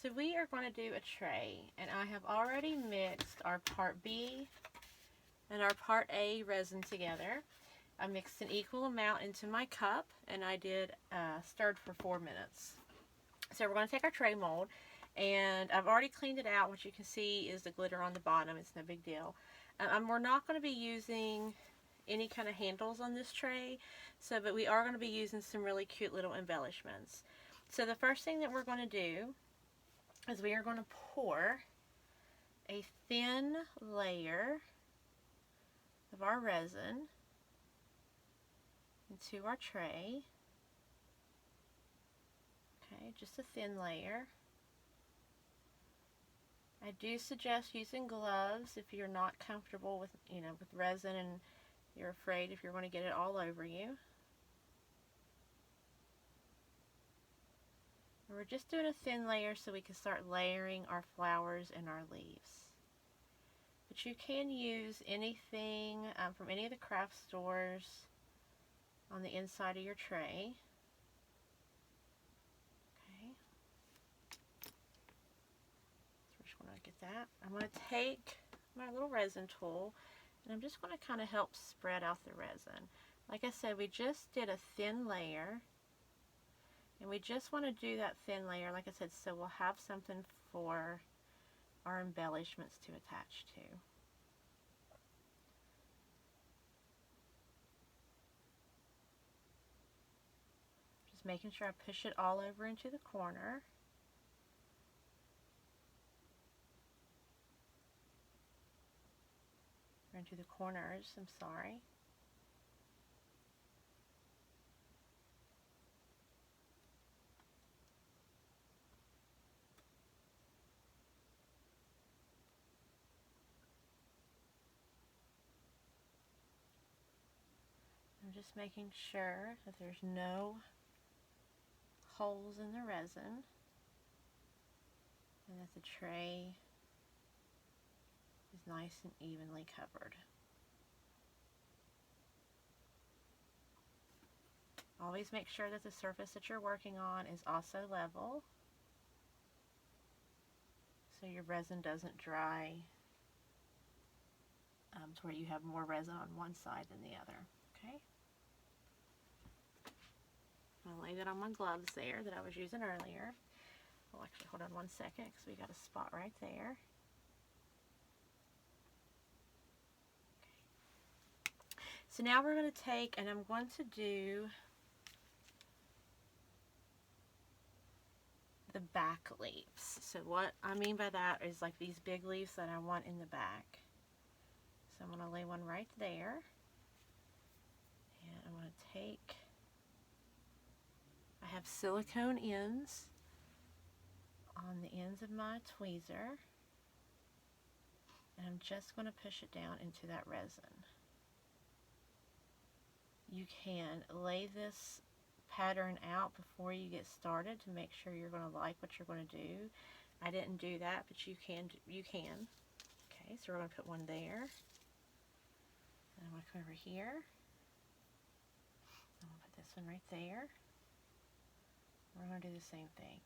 So we are going to do a tray, and I have already mixed our part B and our part A resin together. I mixed an equal amount into my cup, and I did stirred for 4 minutes. So we're going to take our tray mold, and I've already cleaned it out. What you can see is the glitter on the bottom. It's no big deal. We're not going to be using any kind of handles on this tray, but we are going to be using some really cute little embellishments. So the first thing that we're going to do is we are going to pour a thin layer of our resin into our tray. Okay, just a thin layer. I do suggest using gloves if you're not comfortable with, with resin and you're afraid if you're going to get it all over you. And we're just doing a thin layer so we can start layering our flowers and our leaves. But you can use anything from any of the craft stores on the inside of your tray. Okay. So we're just going to get that. I'm going to take my little resin tool and I'm just going to kind of help spread out the resin. Like I said, we just did a thin layer. And we just want to do that thin layer, like I said, so we'll have something for our embellishments to attach to. Just making sure I push it all over into the corner. Or into the corners, I'm sorry. I'm just making sure that there's no holes in the resin and that the tray is nice and evenly covered. Always make sure that the surface that you're working on is also level so your resin doesn't dry to where you have more resin on one side than the other. Okay. I'll lay that on my gloves there that I was using earlier. Well, actually, hold on one second because we got a spot right there. Okay. So now we're going to take, and I'm going to do the back leaves. So what I mean by that is like these big leaves that I want in the back. So I'm going to lay one right there. And I'm going to take, I have silicone ends on the ends of my tweezer. And I'm just going to push it down into that resin. You can lay this pattern out before you get started to make sure you're going to like what you're going to do. I didn't do that, but you can. Okay, so we're going to put one there. And I'm going to come over here. I'm going to put this one right there. We're going to do the same thing.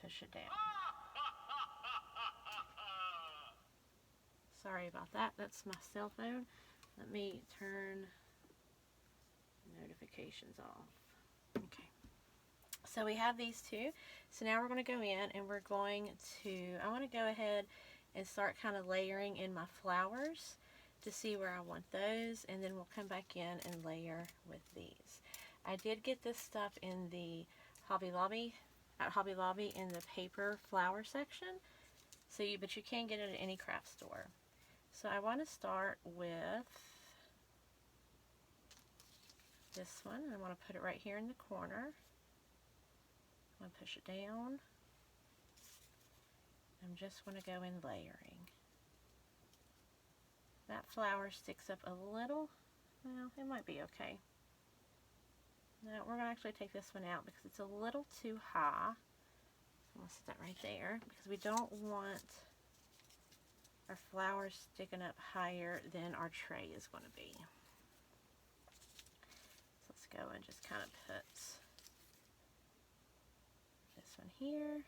Push it down. Sorry about that. That's my cell phone. Let me turn notifications off. Okay. So we have these two. So now we're going to go in and we're going to, I want to go ahead and start kind of layering in my flowers to see where I want those, and then we'll come back in and layer with these. I did get this stuff in the Hobby Lobby in the paper flower section, but you can get it at any craft store. So I want to start with this one. I want to put it right here in the corner. I'm going to push it down. I'm just going to go in layering. That flower sticks up a little. Well, it might be okay. No, we're going to actually take this one out because it's a little too high. So I'm going to set that right there because we don't want our flower's sticking up higher than our tray is going to be. So let's go and just kind of put this one here,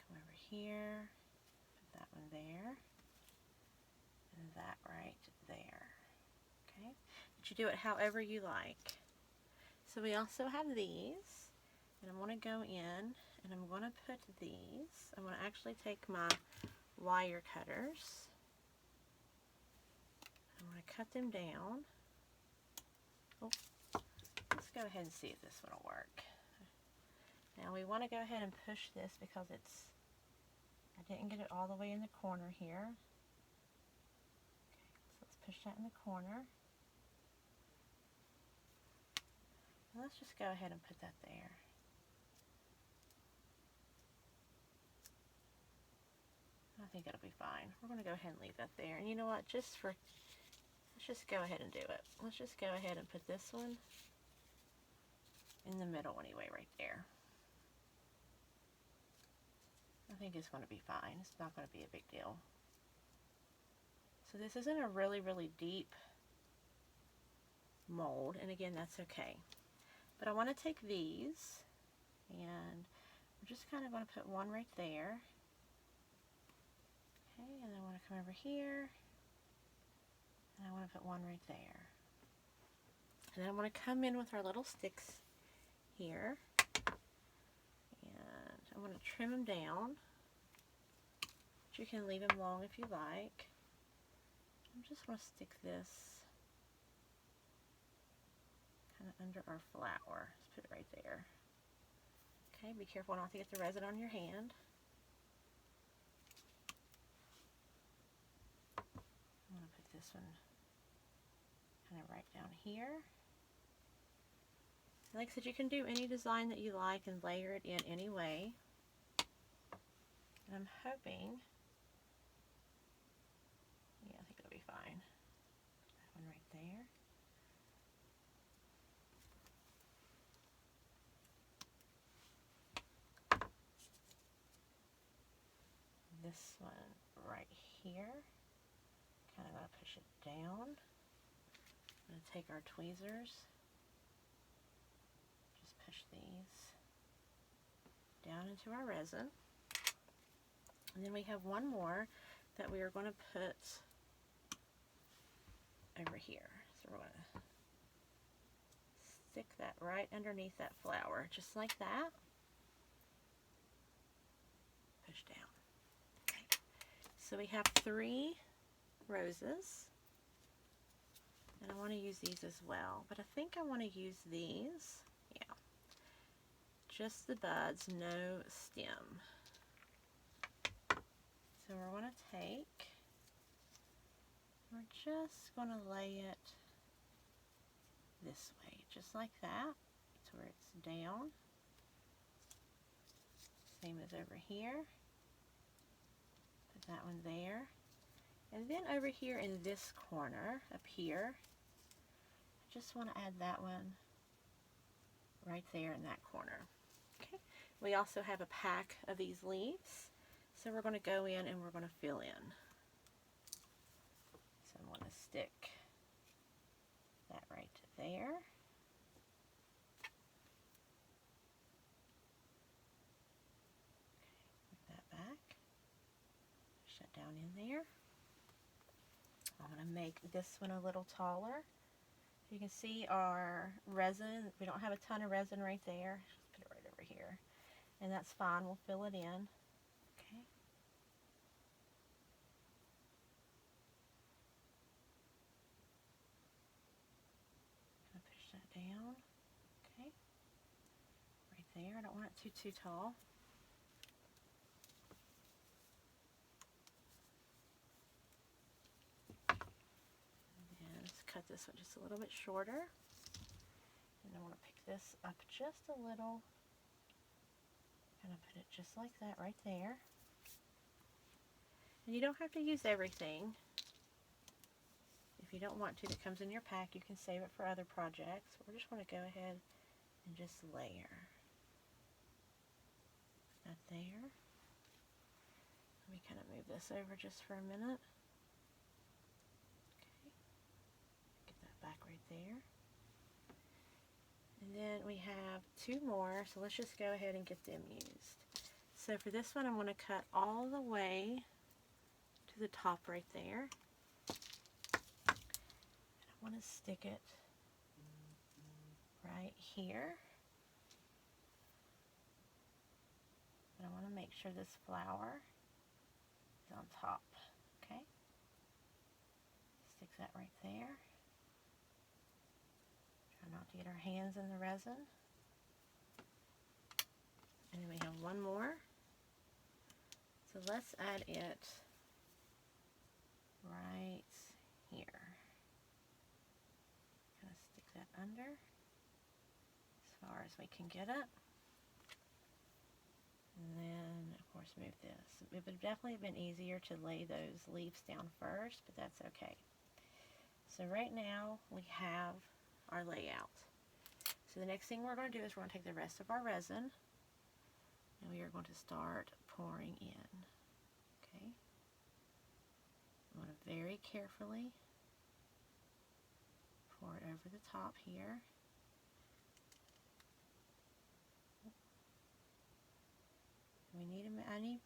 come over here, put that one there, and that right there. Okay, but you do it however you like. So we also have these, and I'm going to go in and I'm going to put these. I'm going to actually take my wire cutters. I'm going to cut them down. Oh, let's go ahead and see if this one will work. Now we want to go ahead and push this because I didn't get it all the way in the corner here. Okay, so let's push that in the corner. And let's just go ahead and put that there. I think it'll be fine. We're going to go ahead and leave that there. And you know what? Let's just go ahead and do it. Let's just go ahead and put this one in the middle anyway, right there. I think it's going to be fine. It's not going to be a big deal. So this isn't a really, really deep mold, and again, that's okay. But I want to take these, and we're just kind of going to put one right there. Okay, and then I want to come over here, and I want to put one right there. And then I want to come in with our little sticks here, and I want to trim them down. But you can leave them long if you like. I just want to stick this kind of under our flower. Let's put it right there. Okay, be careful not to get the resin on your hand. I'm going to put this one kind of right down here. Like I said, you can do any design that you like and layer it in any way. And I'm hoping, yeah, I think it'll be fine. That one right there. This one right here. Kind of going to push it down. I'm going to take our tweezers. Just push these down into our resin. And then we have one more that we are going to put over here. So we're going to stick that right underneath that flower, just like that. Push down. Okay. So we have 3 roses. And I want to use these as well. But I think I want to use these. Yeah. Just the buds, no stem. So we're going to take, we're just going to lay it this way, just like that, to where it's down. Same as over here. Put that one there. And then over here in this corner, up here, I just want to add that one right there in that corner. Okay. We also have a pack of these leaves. So we're going to go in and we're going to fill in. So I'm going to stick that right there. Okay, put that back. Push that down in there. I'm going to make this one a little taller. You can see our resin. We don't have a ton of resin right there. Just put it right over here. And that's fine. We'll fill it in. Okay. Push that down. Okay. Right there. I don't want it too tall. And let's cut this one just a little bit shorter. And I want to pick this up just a little. Kind of put it just like that right there. And you don't have to use everything. If you don't want to, that comes in your pack, you can save it for other projects. We're just going to go ahead and just layer that there. We me kind of move this over just for a minute. Okay, get that back right there. And then we have 2 more, so let's just go ahead and get them used. So for this one, I'm going to cut all the way to the top right there. And I want to stick it right here. And I want to make sure this flower is on top. Okay? Stick that right there. Try not to get our hands in the resin. And then we have one more. So let's add it right here. Kind of stick that under as far as we can get it. And then, of course, move this. It would definitely have been easier to lay those leaves down first, but that's okay. So right now, we have our layout. So the next thing we're going to do is we're going to take the rest of our resin, and we are going to start pouring in. Okay? I'm going to very carefully pour it over the top here. I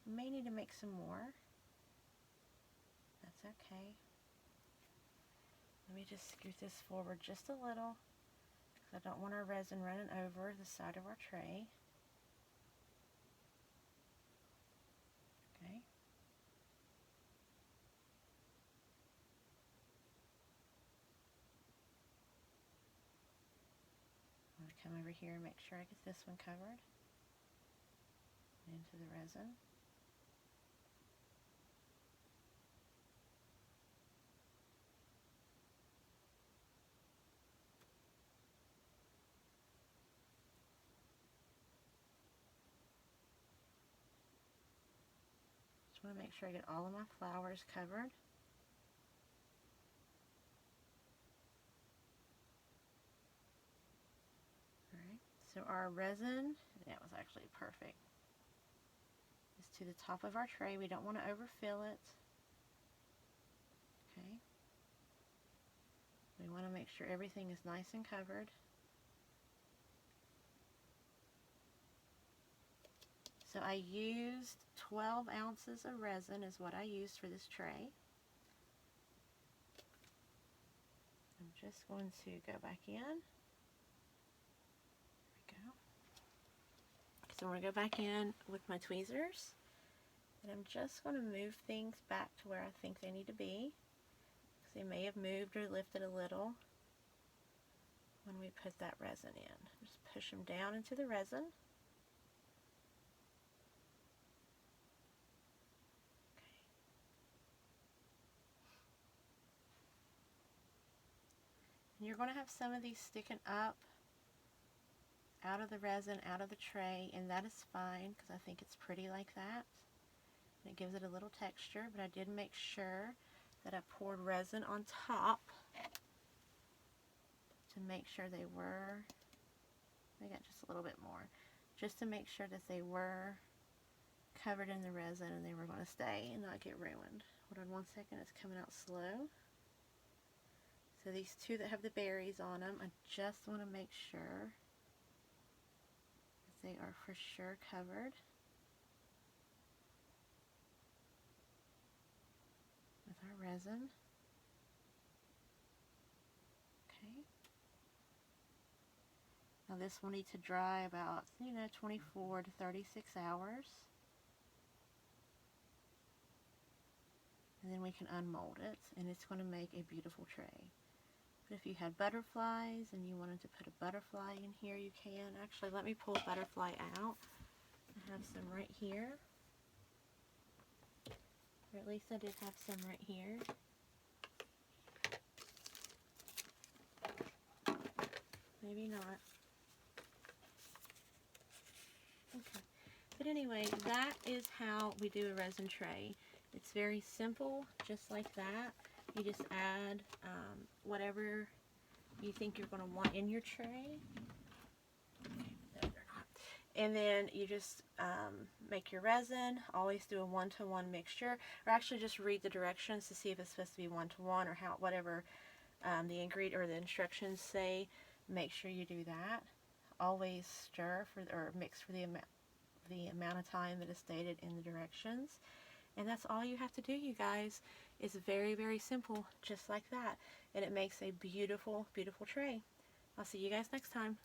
may need to make some more. That's okay. Let me just scoot this forward just a little, because I don't want our resin running over the side of our tray. Okay. I'm going to come over here and make sure I get this one covered into the resin. Just want to make sure I get all of my flowers covered. Alright, so our resin, that was actually perfect, is to the top of our tray. We don't want to overfill it. Okay. We want to make sure everything is nice and covered. So I used 12 ounces of resin is what I used for this tray. I'm just going to go back in. There we go. So I'm going to go back in with my tweezers, and I'm just going to move things back to where I think they need to be, because they may have moved or lifted a little when we put that resin in. Just push them down into the resin. You're going to have some of these sticking up out of the resin, out of the tray, and that is fine because I think it's pretty like that. And it gives it a little texture, but I did make sure that I poured resin on top to make sure they were, I got just a little bit more, just to make sure that they were covered in the resin and they were going to stay and not get ruined. Hold on one second, it's coming out slow. So these two that have the berries on them, I just want to make sure that they are for sure covered with our resin. Okay. Now this will need to dry about, 24 to 36 hours. And then we can unmold it, and it's going to make a beautiful tray. But if you had butterflies and you wanted to put a butterfly in here, you can. Actually, let me pull a butterfly out. I have some right here. Or at least I did have some right here. Maybe not. Okay. But anyway, that is how we do a resin tray. It's very simple, just like that. You just add whatever you think you're going to want in your tray. Okay, no, they're not. And then you just make your resin. Always do a 1-to-1 mixture, or actually just read the directions to see if it's supposed to be 1-to-1 or how whatever the ingredient or the instructions say. Make sure you do that. Always stir for or mix for the amount of time that is stated in the directions. And that's all you have to do, you guys. It's very, very simple, just like that. And it makes a beautiful, beautiful tray. I'll see you guys next time.